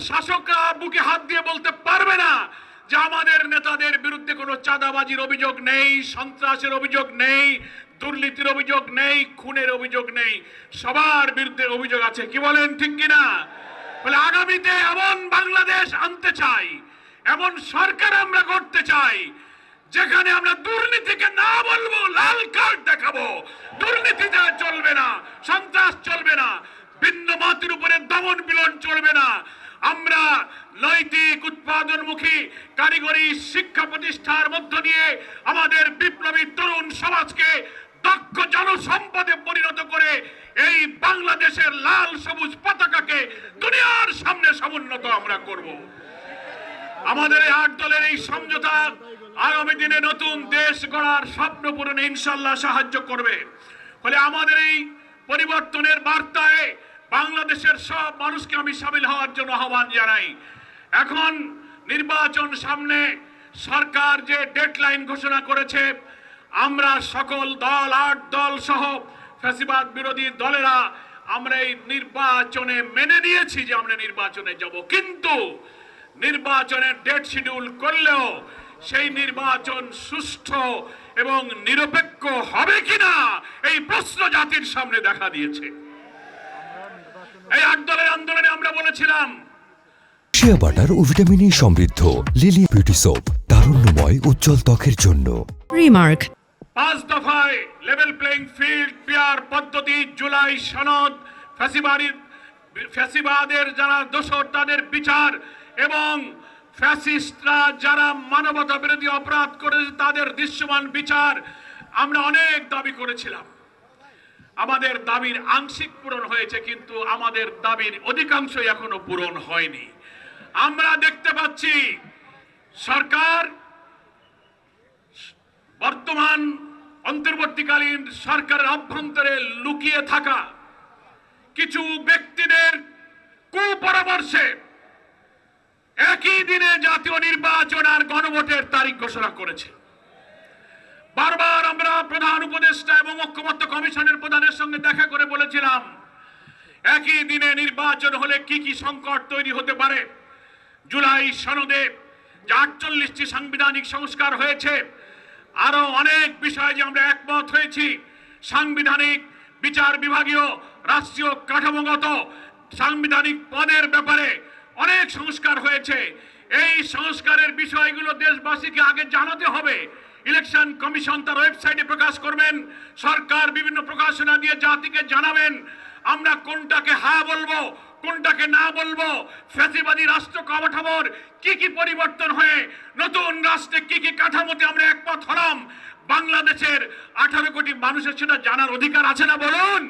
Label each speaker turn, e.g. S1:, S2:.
S1: শাসকরা বুকে হাত দিয়ে বলতে পারবে না যে আমাদের নেতাদের বিরুদ্ধে কোনো চাঁদাবাজির অভিযোগ নেই, সন্ত্রাসের অভিযোগ নেই, দুর্নীতির অভিযোগ নেই, খুনের অভিযোগ নেই। সবার বিরুদ্ধে অভিযোগ আছে। কি বলেন, ঠিক কিনা? বলে আগামীতে এমন বাংলাদেশ আনতে চাই, এমন সরকার আমরা করতে চাই যেখানে আমরা দুর্নীতিকে না বলবো, লাল কার্ড দেখাবো। দুর্নীতিতে চলবে না, সন্ত্রাস চলবে না, ভিন্ন মতের উপরে দমন পীড়ন চলবে না। আমরা নৈতিক উৎপাদনমুখী কারিগরি শিক্ষা প্রতিষ্ঠার মধ্য দিয়ে আমাদের বিপ্লবী তরুণ সমাজকে দক্ষ জনসম্পদে পরিণত করে এই বাংলাদেশের লাল সবুজ পতাকাকে দুনিয়ার সামনে সমুন্নত আমরা করব। আমাদের এই 8 দলের এই সমঝোতা আগামী দিনে নতুন দেশ গড়ার স্বপ্ন পূরণে ইনশাআল্লাহ সাহায্য করবে। ফলে আমাদের এই পরিবর্তনের বার্তায় বাংলাদেশের সব মানুষকে আমি শামিল হওয়ার জন্য আহ্বান জানাই। এখন নির্বাচন সামনে, সরকার যে ডেডলাইন ঘোষণা করেছে, আমরা সকল দল 8 দল সহ ফ্যাসিবাদ বিরোধী দলেরা আমরা এই নির্বাচনে মেনে নিয়েছি যে আমরা নির্বাচনে যাব, কিন্তু নির্বাচনের ডেট শিডিউল করলেও সেই নির্বাচন সুষ্ঠু এবং নিরপেক্ষ হবে কিনা এই প্রশ্ন জাতির সামনে দেখা দিয়েছে। এই 8 দলের আন্দোলনে আমরা বলেছিলাম
S2: শিয়া বাটার ও ভিটামিন ই সমৃদ্ধ লিলি বিউটি সোপ, তারুণ্যময় উজ্জ্বল ত্বকের জন্য।
S3: রিমার্ক
S1: 5 দফায় লেভেল প্লেইং ফিল্ড, পিয়ার পদ্ধতি, জুলাই সনদ, ফ্যাসিবাদের যারা দোষর তাদের বিচার এবং ফ্যাসিস্টরা যারা মানবতা বিরোধী অপরাধ করেছে তাদের দৃশ্যমান বিচার। আমরা অনেক দাবি করেছিলাম, আমাদের দাবির আংশিক পূরণ হয়েছে, কিন্তু আমাদের দাবির অধিকাংশই এখনো পূরণ হয়নি। আমরা দেখতে পাচ্ছি সরকার, বর্তমান অন্তর্বর্তীকালীন সরকারের অভ্যন্তরে লুকিয়ে থাকা কিছু ব্যক্তিদের কুপরামর্শে একই দিনে জাতীয় নির্বাচন আর গণভোটের তারিখ ঘোষণা করেছে। বারবার আমরা প্রধান উপদেষ্টা এবং ঐক্যমত্য কমিশনের প্রধানের সঙ্গে দেখা করে বলেছিলাম, একই দিনে নির্বাচন হলে কি কি সংকট তৈরি হতে পারে। জুলাই সনদে যে 48টি সাংবিধানিক সংস্কার হয়েছে, আরো অনেক বিষয়ে যে আমরা একমত হয়েছি, সাংবিধানিক বিচার বিভাগীয় রাষ্ট্রীয় কাঠামোগত সাংবিধানিক পদের ব্যাপারে অনেক সংস্কার হয়েছে। এই সংস্কারের বিষয়গুলো দেশবাসীকে আগে জানাতে হবে। ইলেকশন কমিশন তার ওয়েবসাইটে প্রকাশ করবেন, সরকার বিভিন্ন প্রকাশনা দিয়ে জাতিকে জানাবেন আমরা কোনটাকে হ্যাঁ বলবো, কোনটাকে না বলবো। ফ্যাসিবাদী রাষ্ট্র কাঠামোর কি কি পরিবর্তন হয়ে নতুন রাষ্ট্রে কি কি কাঠামোতে আমরা একমত হলাম, বাংলাদেশের 18 কোটি মানুষের সেটা জানার অধিকার আছে না বলুন?